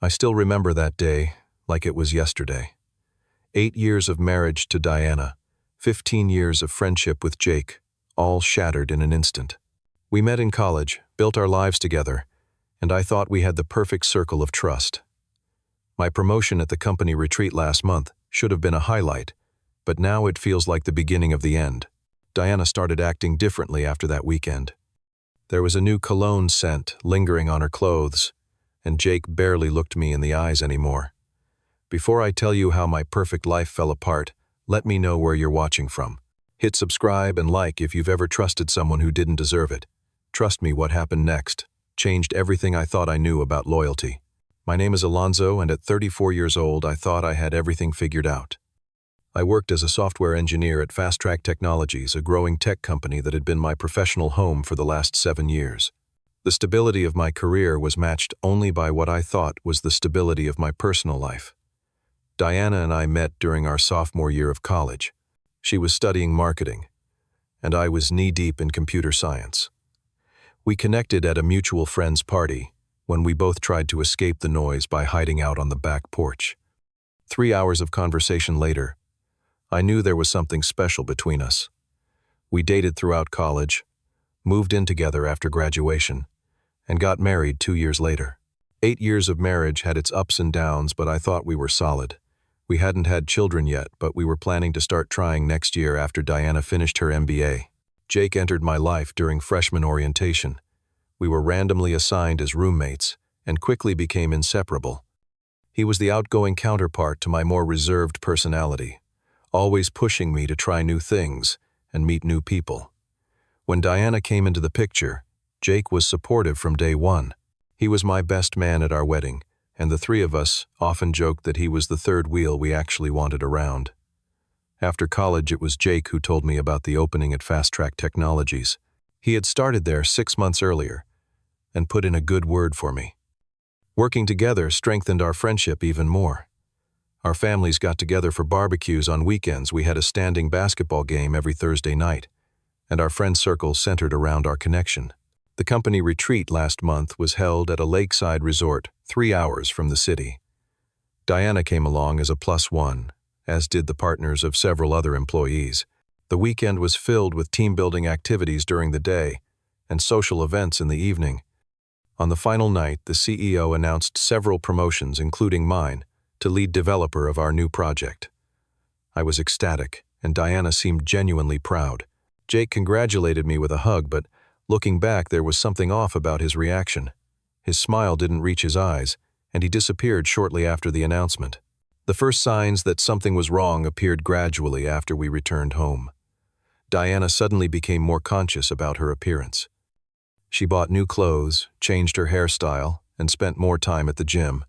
I still remember that day like it was yesterday. 8 years of marriage to Diana, 15 years of friendship with Jake, all shattered in an instant. We met in college, built our lives together, and I thought we had the perfect circle of trust. My promotion at the company retreat last month should have been a highlight, but now it feels like the beginning of the end. Diana started acting differently after that weekend. There was a new cologne scent lingering on her clothes, and Jake barely looked me in the eyes anymore. Before I tell you how my perfect life fell apart, let me know where you're watching from. Hit subscribe and like if you've ever trusted someone who didn't deserve it. Trust me, what happened next changed everything I thought I knew about loyalty. My name is Alonso, and at 34 years old, I thought I had everything figured out. I worked as a software engineer at Fast Track Technologies, a growing tech company that had been my professional home for the last 7 years. The stability of my career was matched only by what I thought was the stability of my personal life. Diana and I met during our sophomore year of college. She was studying marketing, and I was knee-deep in computer science. We connected at a mutual friend's party when we both tried to escape the noise by hiding out on the back porch. 3 hours of conversation later, I knew there was something special between us. We dated throughout college, moved in together after graduation, and got married 2 years later. 8 years of marriage had its ups and downs, but I thought we were solid. We hadn't had children yet, but we were planning to start trying next year after Diana finished her MBA. Jake entered my life during freshman orientation. We were randomly assigned as roommates and quickly became inseparable. He was the outgoing counterpart to my more reserved personality, always pushing me to try new things and meet new people. When Diana came into the picture, Jake was supportive from day one. He was my best man at our wedding, and the three of us often joked that he was the third wheel we actually wanted around. After college, it was Jake who told me about the opening at Fast Track Technologies. He had started there 6 months earlier and put in a good word for me. Working together strengthened our friendship even more. Our families got together for barbecues on weekends. We had a standing basketball game every Thursday night, and our friend circle centered around our connection. The company retreat last month was held at a lakeside resort 3 hours from the city. Diana came along as a +1, as did the partners of several other employees. The weekend was filled with team-building activities during the day and social events in the evening. On the final night, the CEO announced several promotions, including mine, to lead developer of our new project. I was ecstatic, and Diana seemed genuinely proud. Jake congratulated me with a hug, but looking back, there was something off about his reaction. His smile didn't reach his eyes, and he disappeared shortly after the announcement. The first signs that something was wrong appeared gradually after we returned home. Diana suddenly became more conscious about her appearance. She bought new clothes, changed her hairstyle, and spent more time at the gym.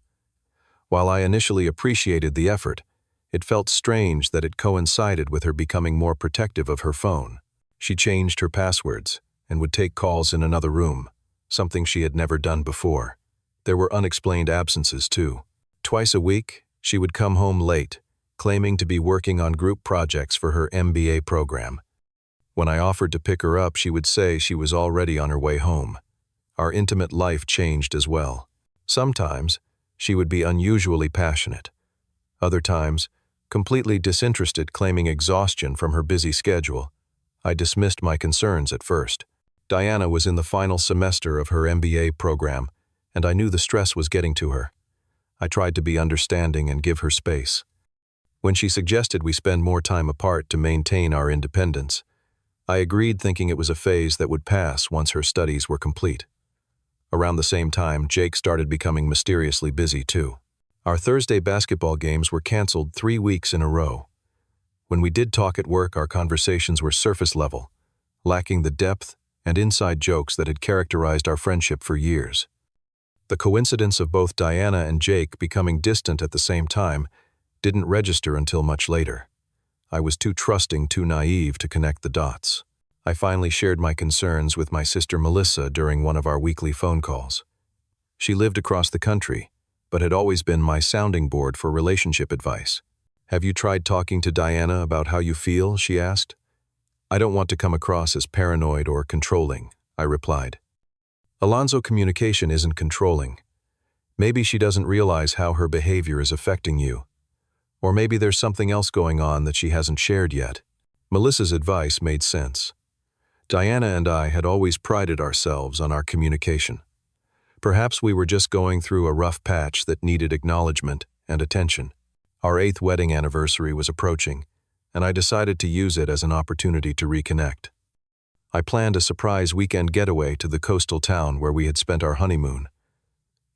While I initially appreciated the effort, it felt strange that it coincided with her becoming more protective of her phone. She changed her passwords and would take calls in another room, something she had never done before. There were unexplained absences, too. Twice a week, she would come home late, claiming to be working on group projects for her MBA program. When I offered to pick her up, she would say she was already on her way home. Our intimate life changed as well. Sometimes, she would be unusually passionate. Other times, completely disinterested, claiming exhaustion from her busy schedule. I dismissed my concerns at first. Diana was in the final semester of her MBA program, and I knew the stress was getting to her. I tried to be understanding and give her space. When she suggested we spend more time apart to maintain our independence, I agreed, thinking it was a phase that would pass once her studies were complete. Around the same time, Jake started becoming mysteriously busy too. Our Thursday basketball games were canceled 3 weeks in a row. When we did talk at work, our conversations were surface level, lacking the depth and inside jokes that had characterized our friendship for years. The coincidence of both Diana and Jake becoming distant at the same time didn't register until much later. I was too trusting, too naive to connect the dots. I finally shared my concerns with my sister Melissa during one of our weekly phone calls. She lived across the country, but had always been my sounding board for relationship advice. "Have you tried talking to Diana about how you feel?" she asked. "I don't want to come across as paranoid or controlling," I replied. Alonso, communication isn't controlling. Maybe she doesn't realize how her behavior is affecting you. Or maybe there's something else going on that she hasn't shared yet. Melissa's advice made sense. Diana and I had always prided ourselves on our communication. Perhaps we were just going through a rough patch that needed acknowledgement and attention. Our 8th wedding anniversary was approaching, and I decided to use it as an opportunity to reconnect. I planned a surprise weekend getaway to the coastal town where we had spent our honeymoon.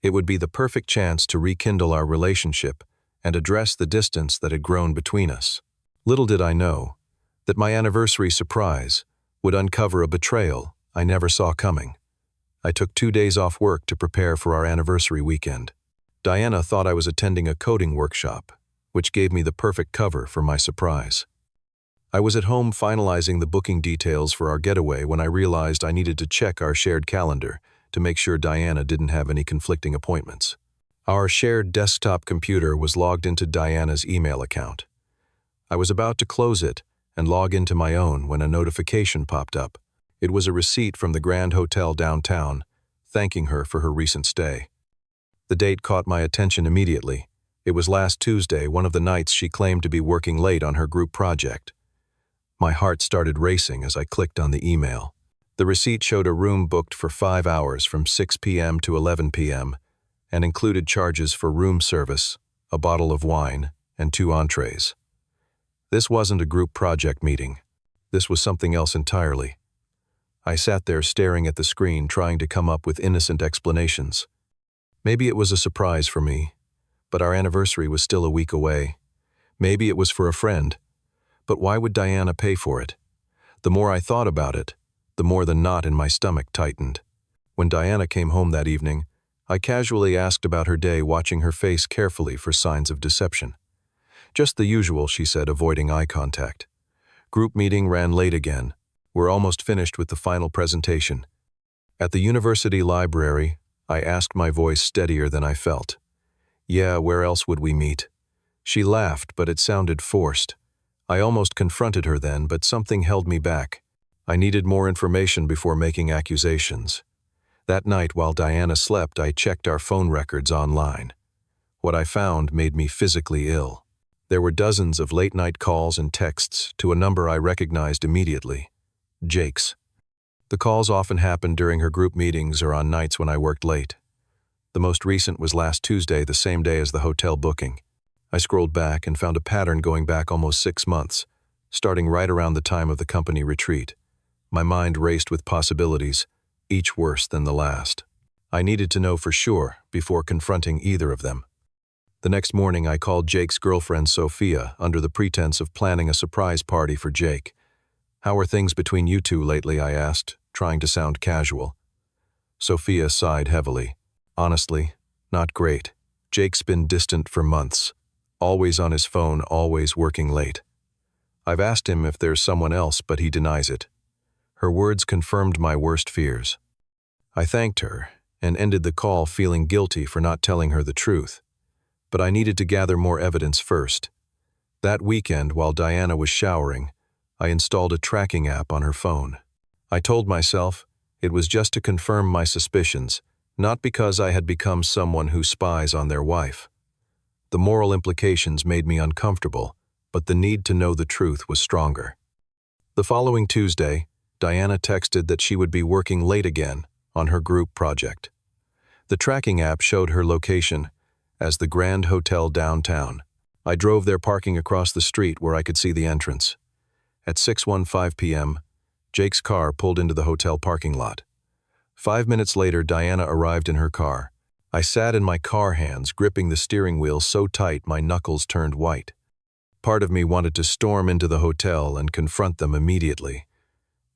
It would be the perfect chance to rekindle our relationship and address the distance that had grown between us. Little did I know that my anniversary surprise would uncover a betrayal I never saw coming. I took 2 days off work to prepare for our anniversary weekend. Diana thought I was attending a coding workshop, which gave me the perfect cover for my surprise. I was at home finalizing the booking details for our getaway when I realized I needed to check our shared calendar to make sure Diana didn't have any conflicting appointments. Our shared desktop computer was logged into Diana's email account. I was about to close it and log into my own when a notification popped up. It was a receipt from the Grand Hotel downtown, thanking her for her recent stay. The date caught my attention immediately. It was last Tuesday, one of the nights she claimed to be working late on her group project. My heart started racing as I clicked on the email. The receipt showed a room booked for 5 hours from 6 p.m. to 11 p.m. and included charges for room service, a bottle of wine, and 2 entrees. This wasn't a group project meeting. This was something else entirely. I sat there staring at the screen, trying to come up with innocent explanations. Maybe it was a surprise for me, but our anniversary was still a week away. Maybe it was for a friend. But why would Diana pay for it? The more I thought about it, the more the knot in my stomach tightened. When Diana came home that evening, I casually asked about her day, watching her face carefully for signs of deception. Just the usual, she said, avoiding eye contact. Group meeting ran late again. We're almost finished with the final presentation. At the university library, I asked, my voice steadier than I felt. Yeah, where else would we meet? She laughed, but it sounded forced. I almost confronted her then, but something held me back. I needed more information before making accusations. That night, while Diana slept, I checked our phone records online. What I found made me physically ill. There were dozens of late-night calls and texts to a number I recognized immediately: Jake's. The calls often happened during her group meetings or on nights when I worked late. The most recent was last Tuesday, the same day as the hotel booking. I scrolled back and found a pattern going back almost 6 months, starting right around the time of the company retreat. My mind raced with possibilities, each worse than the last. I needed to know for sure before confronting either of them. The next morning, I called Jake's girlfriend, Sophia, under the pretense of planning a surprise party for Jake. "How are things between you two lately?" I asked, trying to sound casual. Sophia sighed heavily. "Honestly, not great. Jake's been distant for months. Always on his phone, always working late. I've asked him if there's someone else, but he denies it." Her words confirmed my worst fears. I thanked her and ended the call feeling guilty for not telling her the truth. But I needed to gather more evidence first. That weekend, while Diana was showering, I installed a tracking app on her phone. I told myself it was just to confirm my suspicions, not because I had become someone who spies on their wife. The moral implications made me uncomfortable, but the need to know the truth was stronger. The following Tuesday, Diana texted that she would be working late again on her group project. The tracking app showed her location as the Grand Hotel downtown. I drove there, parking across the street where I could see the entrance. At 6:15 p.m., Jake's car pulled into the hotel parking lot. 5 minutes later, Diana arrived in her car. I sat in my car, hands gripping the steering wheel so tight my knuckles turned white. Part of me wanted to storm into the hotel and confront them immediately.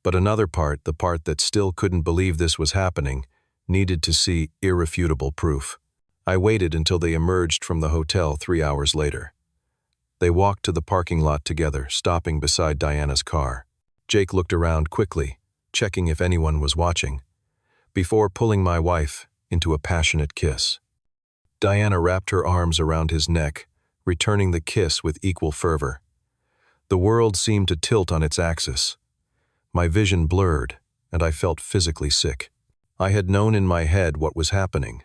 But another part, the part that still couldn't believe this was happening, needed to see irrefutable proof. I waited until they emerged from the hotel 3 hours later. They walked to the parking lot together, stopping beside Diana's car. Jake looked around quickly, checking if anyone was watching, before pulling my wife into a passionate kiss. Diana wrapped her arms around his neck, returning the kiss with equal fervor. The world seemed to tilt on its axis. My vision blurred, and I felt physically sick. I had known in my head what was happening,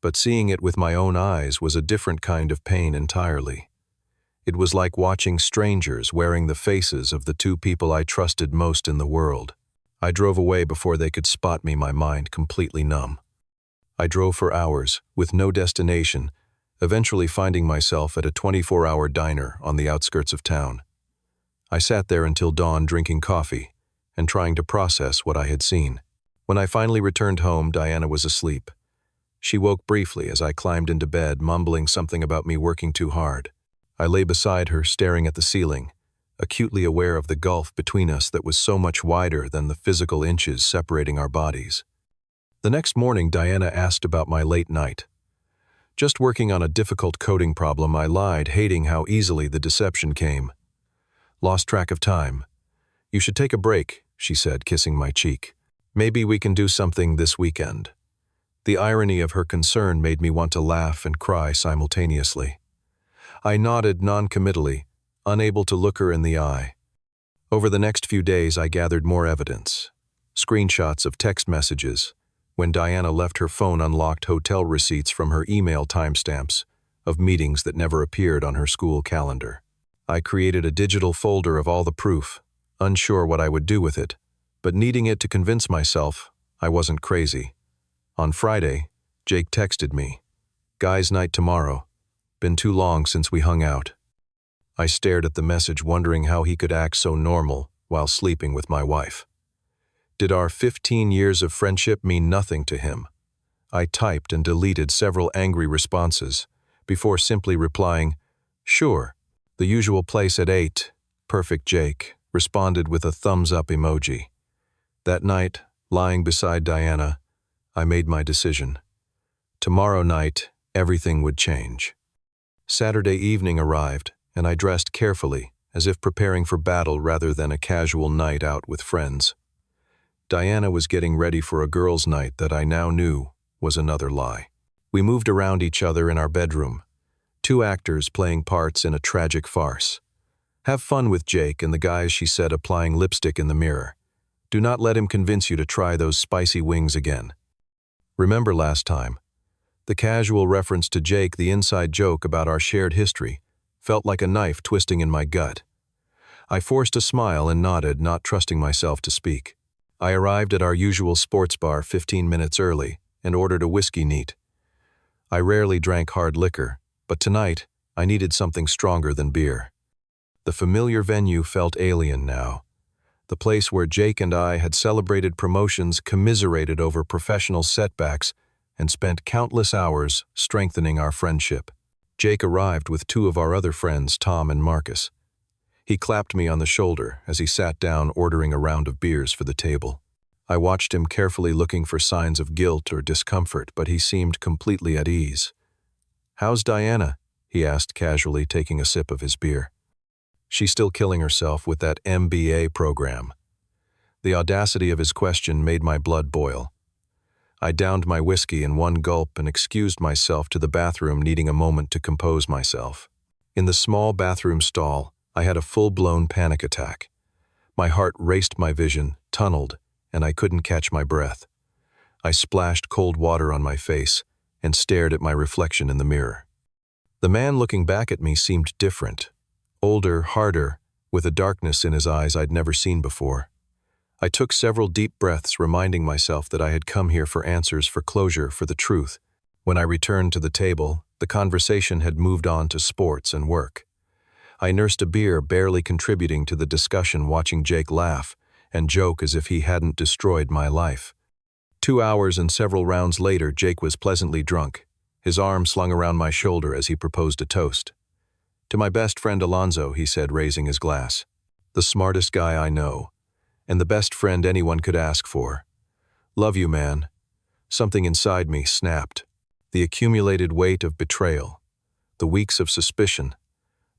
but seeing it with my own eyes was a different kind of pain entirely. It was like watching strangers wearing the faces of the two people I trusted most in the world. I drove away before they could spot me, my mind completely numb. I drove for hours, with no destination, eventually finding myself at a 24-hour diner on the outskirts of town. I sat there until dawn drinking coffee and trying to process what I had seen. When I finally returned home, Diana was asleep. She woke briefly as I climbed into bed, mumbling something about me working too hard. I lay beside her, staring at the ceiling, acutely aware of the gulf between us that was so much wider than the physical inches separating our bodies. The next morning, Diana asked about my late night. Just working on a difficult coding problem, I lied, hating how easily the deception came. Lost track of time. You should take a break, she said, kissing my cheek. Maybe we can do something this weekend. The irony of her concern made me want to laugh and cry simultaneously. I nodded non-committally, unable to look her in the eye. Over the next few days, I gathered more evidence. Screenshots of text messages, when Diana left her phone unlocked, hotel receipts from her email timestamps, of meetings that never appeared on her school calendar. I created a digital folder of all the proof, unsure what I would do with it, but needing it to convince myself I wasn't crazy. On Friday, Jake texted me, "Guys' night tomorrow. Been too long since we hung out." I stared at the message, wondering how he could act so normal while sleeping with my wife. Did our 15 years of friendship mean nothing to him? I typed and deleted several angry responses before simply replying, "Sure, the usual place at 8, perfect." Jake responded with a thumbs-up emoji. That night, lying beside Diana, I made my decision. Tomorrow night, everything would change. Saturday evening arrived, and I dressed carefully, as if preparing for battle rather than a casual night out with friends. Diana was getting ready for a girls' night that I now knew was another lie. We moved around each other in our bedroom, two actors playing parts in a tragic farce. Have fun with Jake and the guys, she said, applying lipstick in the mirror. Do not let him convince you to try those spicy wings again. Remember last time? The casual reference to Jake, the inside joke about our shared history, felt like a knife twisting in my gut. I forced a smile and nodded, not trusting myself to speak. I arrived at our usual sports bar 15 minutes early and ordered a whiskey neat. I rarely drank hard liquor, but tonight I needed something stronger than beer. The familiar venue felt alien now. The place where Jake and I had celebrated promotions, commiserated over professional setbacks, and spent countless hours strengthening our friendship. Jake arrived with two of our other friends, Tom and Marcus. He clapped me on the shoulder as he sat down, ordering a round of beers for the table. I watched him carefully, looking for signs of guilt or discomfort, but he seemed completely at ease. "How's Diana?" he asked casually, taking a sip of his beer. "She's still killing herself with that MBA program." The audacity of his question made my blood boil. I downed my whiskey in one gulp and excused myself to the bathroom, needing a moment to compose myself. In the small bathroom stall, I had a full-blown panic attack. My heart raced, my vision tunneled, and I couldn't catch my breath. I splashed cold water on my face and stared at my reflection in the mirror. The man looking back at me seemed different. Older, harder, with a darkness in his eyes I'd never seen before. I took several deep breaths, reminding myself that I had come here for answers, for closure, for the truth. When I returned to the table, the conversation had moved on to sports and work. I nursed a beer, barely contributing to the discussion, watching Jake laugh and joke as if he hadn't destroyed my life. 2 hours and several rounds later, Jake was pleasantly drunk, his arm slung around my shoulder as he proposed a toast. "To my best friend Alonso," he said, raising his glass. "The smartest guy I know, and the best friend anyone could ask for. Love you, man." Something inside me snapped. The accumulated weight of betrayal, the weeks of suspicion,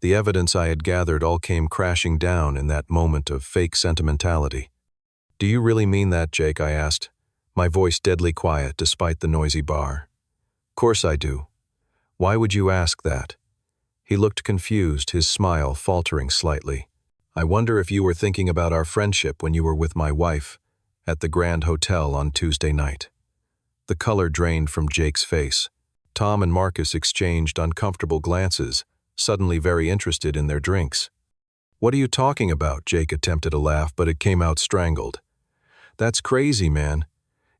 the evidence I had gathered all came crashing down in that moment of fake sentimentality. "Do you really mean that, Jake?" I asked, my voice deadly quiet despite the noisy bar. "Course I do. Why would you ask that?" He looked confused, his smile faltering slightly. "I wonder if you were thinking about our friendship when you were with my wife at the Grand Hotel on Tuesday night." The color drained from Jake's face. Tom and Marcus exchanged uncomfortable glances, suddenly very interested in their drinks. "What are you talking about?" Jake attempted a laugh, but it came out strangled. "That's crazy, man.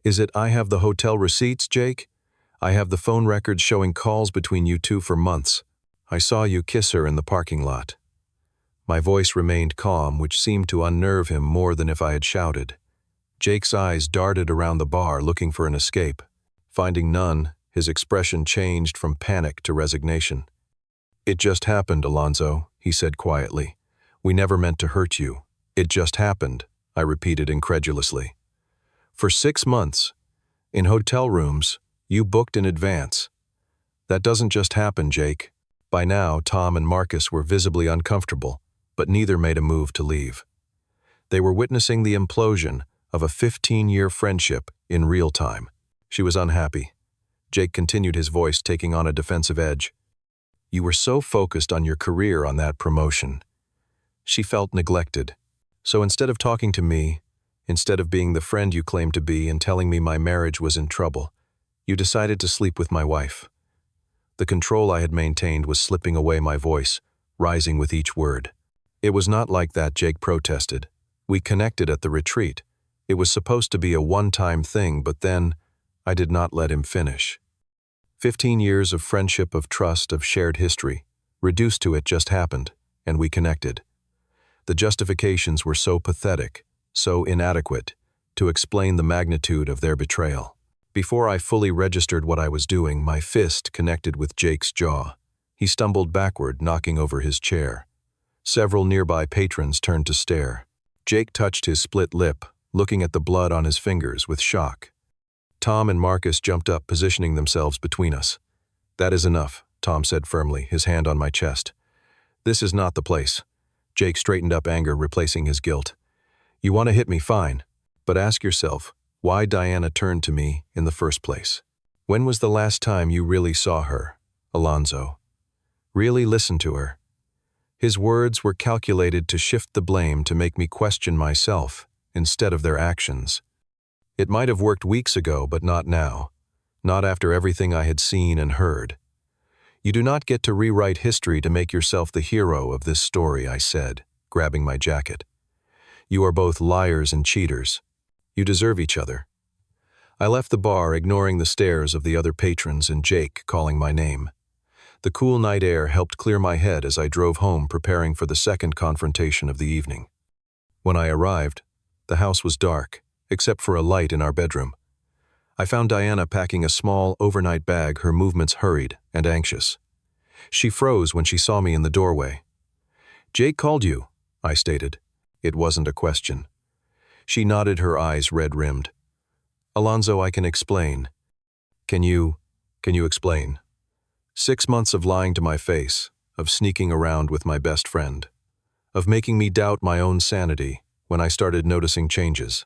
Is it I have the hotel receipts, Jake? I have the phone records showing calls between you two for months. I saw you kiss her in the parking lot." My voice remained calm, which seemed to unnerve him more than if I had shouted. Jake's eyes darted around the bar, looking for an escape. Finding none, his expression changed from panic to resignation. "It just happened, Alonso," he said quietly. "We never meant to hurt you. It just happened," I repeated incredulously. "For 6 months, in hotel rooms, you booked in advance. That doesn't just happen, Jake." By now, Tom and Marcus were visibly uncomfortable, but neither made a move to leave. They were witnessing the implosion of a 15-year friendship in real time. She was unhappy. Jake continued, his voice taking on a defensive edge. "You were so focused on your career, on that promotion. She felt neglected. So instead of talking to me, instead of being the friend you claimed to be and telling me my marriage was in trouble, you decided to sleep with my wife." The control I had maintained was slipping away, my voice rising with each word. "It was not like that," Jake protested. "We connected at the retreat. It was supposed to be a one-time thing, but then I did not let him finish. 15 years of friendship, of trust, of shared history, reduced to it just happened, and we connected." The justifications were so pathetic, so inadequate, to explain the magnitude of their betrayal. Before I fully registered what I was doing, my fist connected with Jake's jaw. He stumbled backward, knocking over his chair. Several nearby patrons turned to stare. Jake touched his split lip, looking at the blood on his fingers with shock. Tom and Marcus jumped up, positioning themselves between us. "That is enough," Tom said firmly, his hand on my chest. "This is not the place." Jake straightened up, anger replacing his guilt. "You want to hit me, fine. But ask yourself why Diana turned to me in the first place. When was the last time you really saw her, Alonso? Really listened to her?" His words were calculated to shift the blame, to make me question myself instead of their actions. It might have worked weeks ago, but not now. Not after everything I had seen and heard. "You do not get to rewrite history to make yourself the hero of this story," I said, grabbing my jacket. "You are both liars and cheaters. You deserve each other." I left the bar, ignoring the stares of the other patrons and Jake calling my name. The cool night air helped clear my head as I drove home, preparing for the second confrontation of the evening. When I arrived, the house was dark, except for a light in our bedroom. I found Diana packing a small overnight bag, her movements hurried and anxious. She froze when she saw me in the doorway. "Jake called you," I stated. It wasn't a question. She nodded, her eyes red-rimmed. "Alonso, I can explain." Can you explain?" 6 months of lying to my face, of sneaking around with my best friend, of making me doubt my own sanity when I started noticing changes.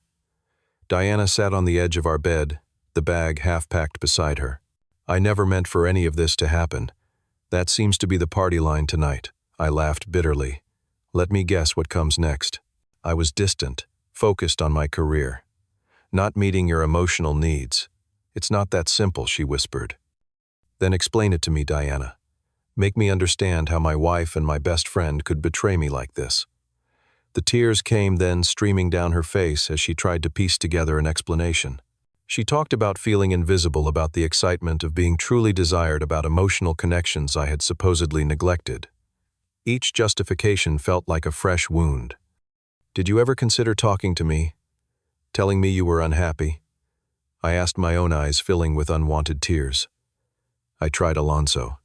Diana sat on the edge of our bed, the bag half-packed beside her. "I never meant for any of this to happen. That seems to be the party line tonight." I laughed bitterly. "Let me guess what comes next." I was distant, focused on my career. "Not meeting your emotional needs. It's not that simple," she whispered. "Then explain it to me, Diana. Make me understand how my wife and my best friend could betray me like this." The tears came then streaming down her face as she tried to piece together an explanation. She talked about feeling invisible, about the excitement of being truly desired, about emotional connections I had supposedly neglected. Each justification felt like a fresh wound. "Did you ever consider talking to me? Telling me you were unhappy?" I asked, my own eyes filling with unwanted tears. I tried, Alonso.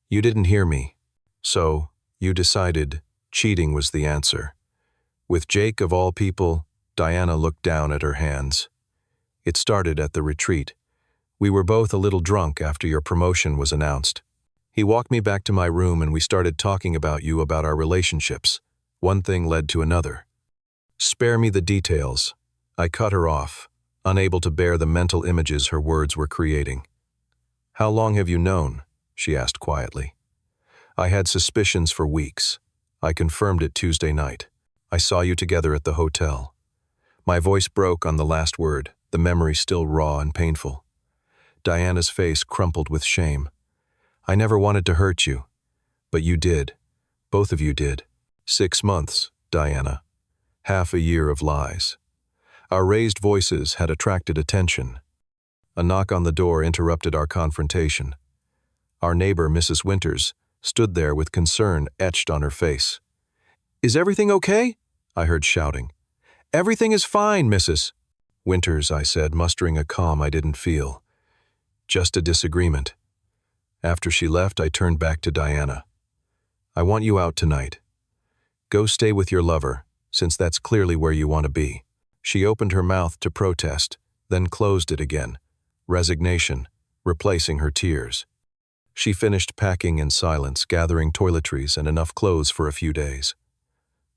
"You didn't hear me. So, you decided cheating was the answer." With Jake of all people, Diana looked down at her hands. "It started at the retreat. We were both a little drunk after your promotion was announced. He walked me back to my room and we started talking about you, about our relationships. One thing led to another." "Spare me the details." I cut her off, unable to bear the mental images her words were creating. "How long have you known?" she asked quietly. "I had suspicions for weeks. I confirmed it Tuesday night. I saw you together at the hotel." My voice broke on the last word, the memory still raw and painful. Diana's face crumpled with shame. "I never wanted to hurt you. But you did. Both of you did. 6 months, Diana. Half a year of lies." Our raised voices had attracted attention. A knock on the door interrupted our confrontation. Our neighbor, Mrs. Winters, stood there with concern etched on her face. "Is everything okay?" I heard shouting. "Everything is fine, Mrs. Winters," I said, mustering a calm I didn't feel. "Just a disagreement." After she left, I turned back to Diana. "I want you out tonight. Go stay with your lover, since that's clearly where you want to be." She opened her mouth to protest, then closed it again, resignation replacing her tears. She finished packing in silence, gathering toiletries and enough clothes for a few days.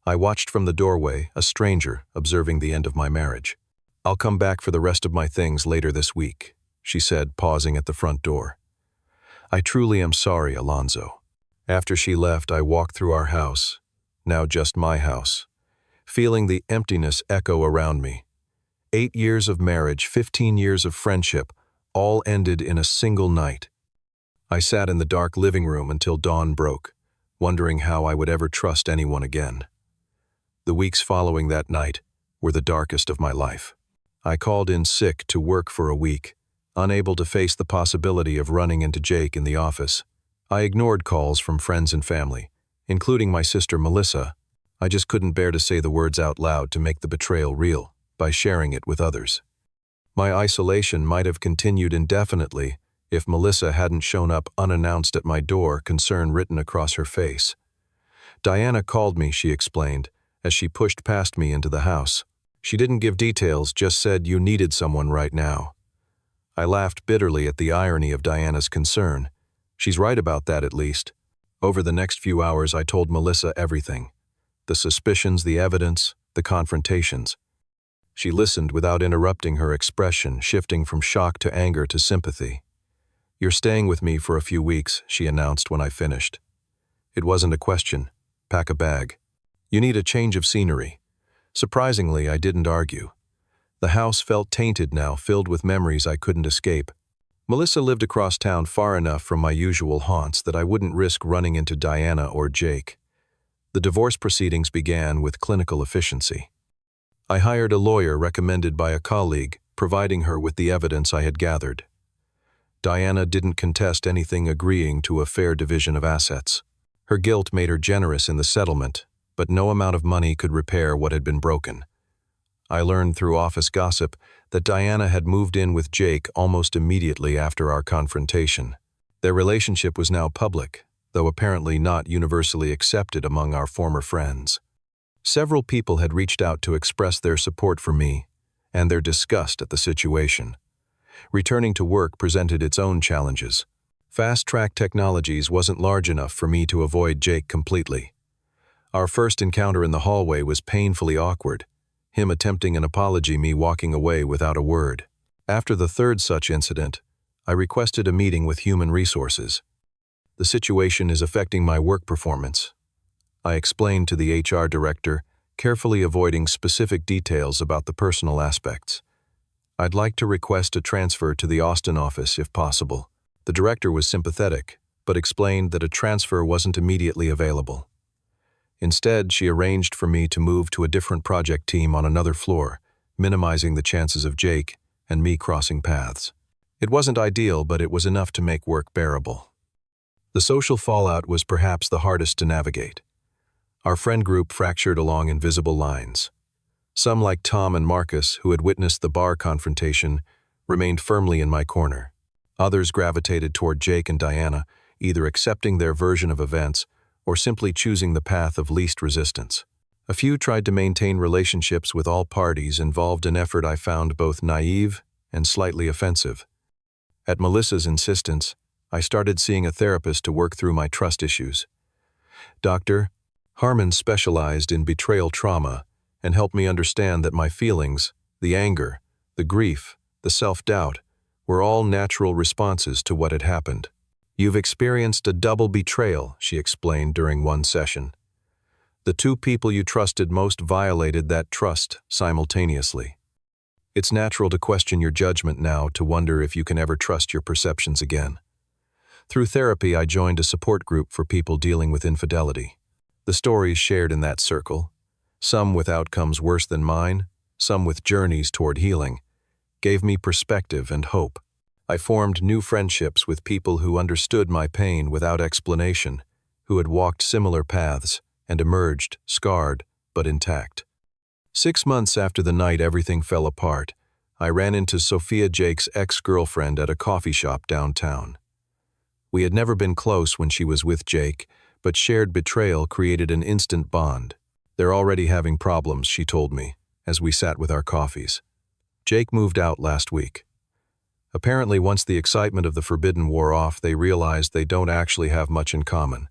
I watched from the doorway, a stranger observing the end of my marriage. "I'll come back for the rest of my things later this week," she said, pausing at the front door. "I truly am sorry, Alonso." After she left, I walked through our house, now just my house, feeling the emptiness echo around me. 8 years of marriage, 15 years of friendship, all ended in a single night. I sat in the dark living room until dawn broke, wondering how I would ever trust anyone again. The weeks following that night were the darkest of my life. I called in sick to work for a week, unable to face the possibility of running into Jake in the office. I ignored calls from friends and family, including my sister Melissa. I just couldn't bear to say the words out loud to make the betrayal real by sharing it with others. My isolation might have continued indefinitely if Melissa hadn't shown up unannounced at my door, concern written across her face. "Diana called me," she explained, as she pushed past me into the house. "She didn't give details, just said you needed someone right now." I laughed bitterly at the irony of Diana's concern. She's right about that, at least. Over the next few hours, I told Melissa everything. The suspicions, the evidence, the confrontations. She listened without interrupting, her expression shifting from shock to anger to sympathy. "You're staying with me for a few weeks," she announced when I finished. It wasn't a question. Pack a bag. "You need a change of scenery." Surprisingly, I didn't argue. The house felt tainted now, filled with memories I couldn't escape. Melissa lived across town, far enough from my usual haunts that I wouldn't risk running into Diana or Jake. The divorce proceedings began with clinical efficiency. I hired a lawyer recommended by a colleague, providing her with the evidence I had gathered. Diana didn't contest anything, agreeing to a fair division of assets. Her guilt made her generous in the settlement, but no amount of money could repair what had been broken. I learned through office gossip that Diana had moved in with Jake almost immediately after our confrontation. Their relationship was now public, though apparently not universally accepted among our former friends. Several people had reached out to express their support for me and their disgust at the situation. Returning to work presented its own challenges. Fast-track technologies wasn't large enough for me to avoid Jake completely. Our first encounter in the hallway was painfully awkward, him attempting an apology, me walking away without a word. After the third such incident, I requested a meeting with Human Resources. "The situation is affecting my work performance," I explained to the HR director, carefully avoiding specific details about the personal aspects. "I'd like to request a transfer to the Austin office if possible." The director was sympathetic, but explained that a transfer wasn't immediately available. Instead, she arranged for me to move to a different project team on another floor, minimizing the chances of Jake and me crossing paths. It wasn't ideal, but it was enough to make work bearable. The social fallout was perhaps the hardest to navigate. Our friend group fractured along invisible lines. Some, like Tom and Marcus, who had witnessed the bar confrontation, remained firmly in my corner. Others gravitated toward Jake and Diana, either accepting their version of events or simply choosing the path of least resistance. A few tried to maintain relationships with all parties involved, an effort I found both naive and slightly offensive. At Melissa's insistence, I started seeing a therapist to work through my trust issues. Dr. Harmon specialized in betrayal trauma and helped me understand that my feelings, the anger, the grief, the self-doubt, were all natural responses to what had happened. "You've experienced a double betrayal," she explained during one session. "The two people you trusted most violated that trust simultaneously." It's natural to question your judgment now, to wonder if you can ever trust your perceptions again. Through therapy, I joined a support group for people dealing with infidelity. The stories shared in that circle, some with outcomes worse than mine, some with journeys toward healing, gave me perspective and hope. I formed new friendships with people who understood my pain without explanation, who had walked similar paths and emerged scarred but intact. 6 months after the night everything fell apart, I ran into Sophia, Jake's ex-girlfriend, at a coffee shop downtown. We had never been close when she was with Jake, but shared betrayal created an instant bond. "They're already having problems," she told me, as we sat with our coffees. "Jake moved out last week. Apparently, once the excitement of the forbidden wore off, they realized they don't actually have much in common."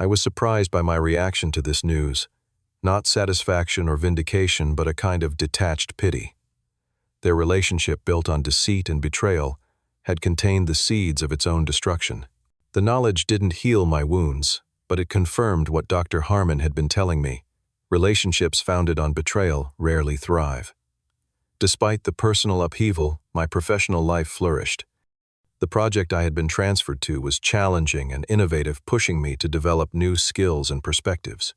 I was surprised by my reaction to this news. Not satisfaction or vindication, but a kind of detached pity. Their relationship, built on deceit and betrayal, had contained the seeds of its own destruction. The knowledge didn't heal my wounds, but it confirmed what Dr. Harmon had been telling me. Relationships founded on betrayal rarely thrive. Despite the personal upheaval, my professional life flourished. The project I had been transferred to was challenging and innovative, pushing me to develop new skills and perspectives.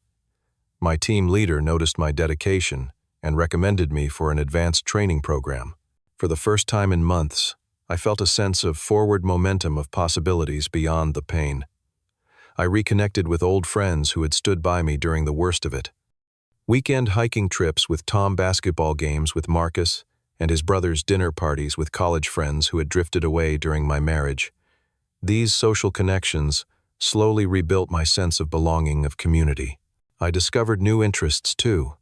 My team leader noticed my dedication and recommended me for an advanced training program. For the first time in months, I felt a sense of forward momentum, of possibilities beyond the pain. I reconnected with old friends who had stood by me during the worst of it. Weekend hiking trips with Tom, basketball games with Marcus, and his brother's dinner parties with college friends who had drifted away during my marriage. These social connections slowly rebuilt my sense of belonging, of community. I discovered new interests too.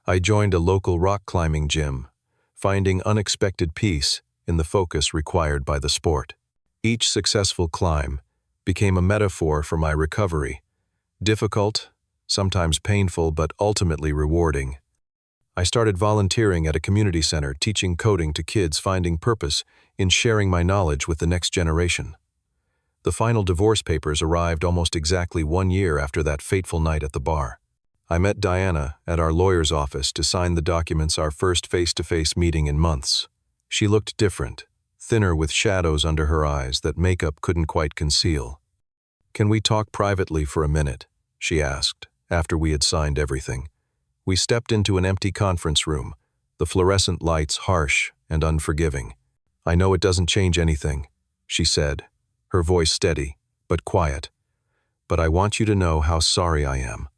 I joined a local rock climbing gym, finding unexpected peace in the focus required by the sport. Each successful climb became a metaphor for my recovery. Difficult, sometimes painful, but ultimately rewarding. I started volunteering at a community center, teaching coding to kids, finding purpose in sharing my knowledge with the next generation. The final divorce papers arrived almost exactly 1 year after that fateful night at the bar. I met Diana at our lawyer's office to sign the documents, our first face-to-face meeting in months. She looked different, thinner, with shadows under her eyes that makeup couldn't quite conceal. "Can we talk privately for a minute?" she asked, after we had signed everything. We stepped into an empty conference room, the fluorescent lights harsh and unforgiving. "I know it doesn't change anything," she said, her voice steady but quiet. "But I want you to know how sorry I am.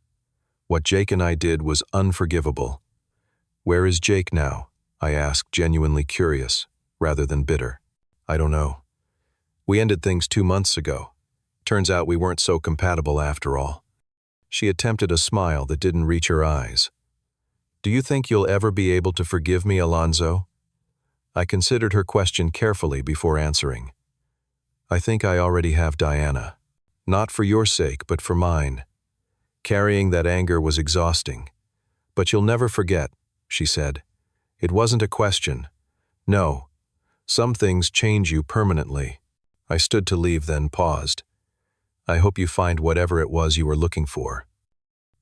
What Jake and I did was unforgivable." "Where is Jake now?" I asked, genuinely curious, rather than bitter. "I don't know. We ended things 2 months ago. Turns out we weren't so compatible after all." She attempted a smile that didn't reach her eyes. "Do you think you'll ever be able to forgive me, Alonso?" I considered her question carefully before answering. "I think I already have, Diana. Not for your sake, but for mine. Carrying that anger was exhausting. But you'll never forget," she said. "It wasn't a question. No. Some things change you permanently." I stood to leave, then paused. "I hope you find whatever it was you were looking for."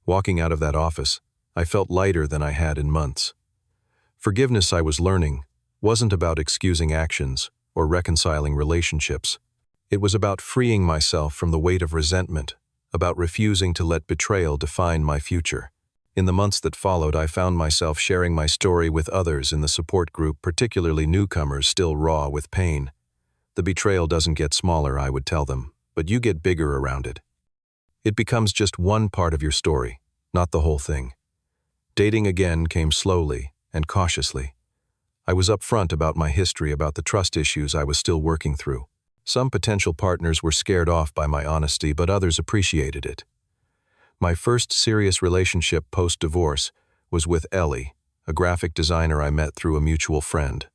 Walking out of that office, I felt lighter than I had in months. Forgiveness, I was learning, wasn't about excusing actions or reconciling relationships. It was about freeing myself from the weight of resentment, about refusing to let betrayal define my future. In the months that followed, I found myself sharing my story with others in the support group, particularly newcomers still raw with pain. "The betrayal doesn't get smaller," I would tell them, "but you get bigger around it. It becomes just one part of your story, not the whole thing." Dating again came slowly and cautiously. I was upfront about my history, about the trust issues I was still working through. Some potential partners were scared off by my honesty, but others appreciated it. My first serious relationship post-divorce was with Ellie, a graphic designer I met through a mutual friend.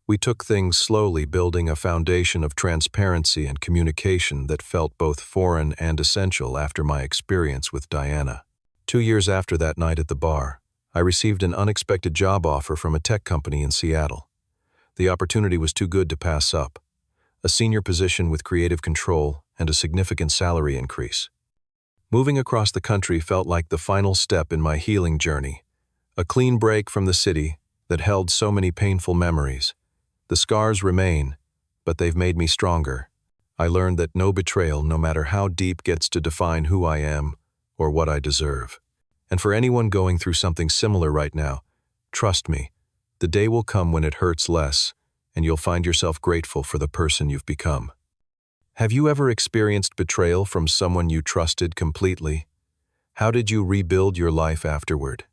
We took things slowly, building a foundation of transparency and communication that felt both foreign and essential after my experience with Diana. 2 years after that night at the bar, I received an unexpected job offer from a tech company in Seattle. The opportunity was too good to pass up. A senior position with creative control and a significant salary increase. Moving across the country felt like the final step in my healing journey. A clean break from the city, that held so many painful memories. The scars remain, but they've made me stronger. I learned that no betrayal, no matter how deep, gets to define who I am or what I deserve. And for anyone going through something similar right now, trust me, the day will come when it hurts less, and you'll find yourself grateful for the person you've become. Have you ever experienced betrayal from someone you trusted completely? How did you rebuild your life afterward?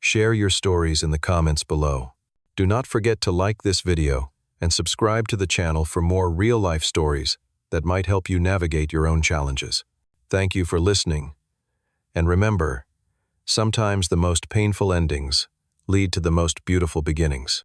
Share your stories in the comments below. Do not forget to like this video and subscribe to the channel for more real-life stories that might help you navigate your own challenges. Thank you for listening. And remember, sometimes the most painful endings lead to the most beautiful beginnings.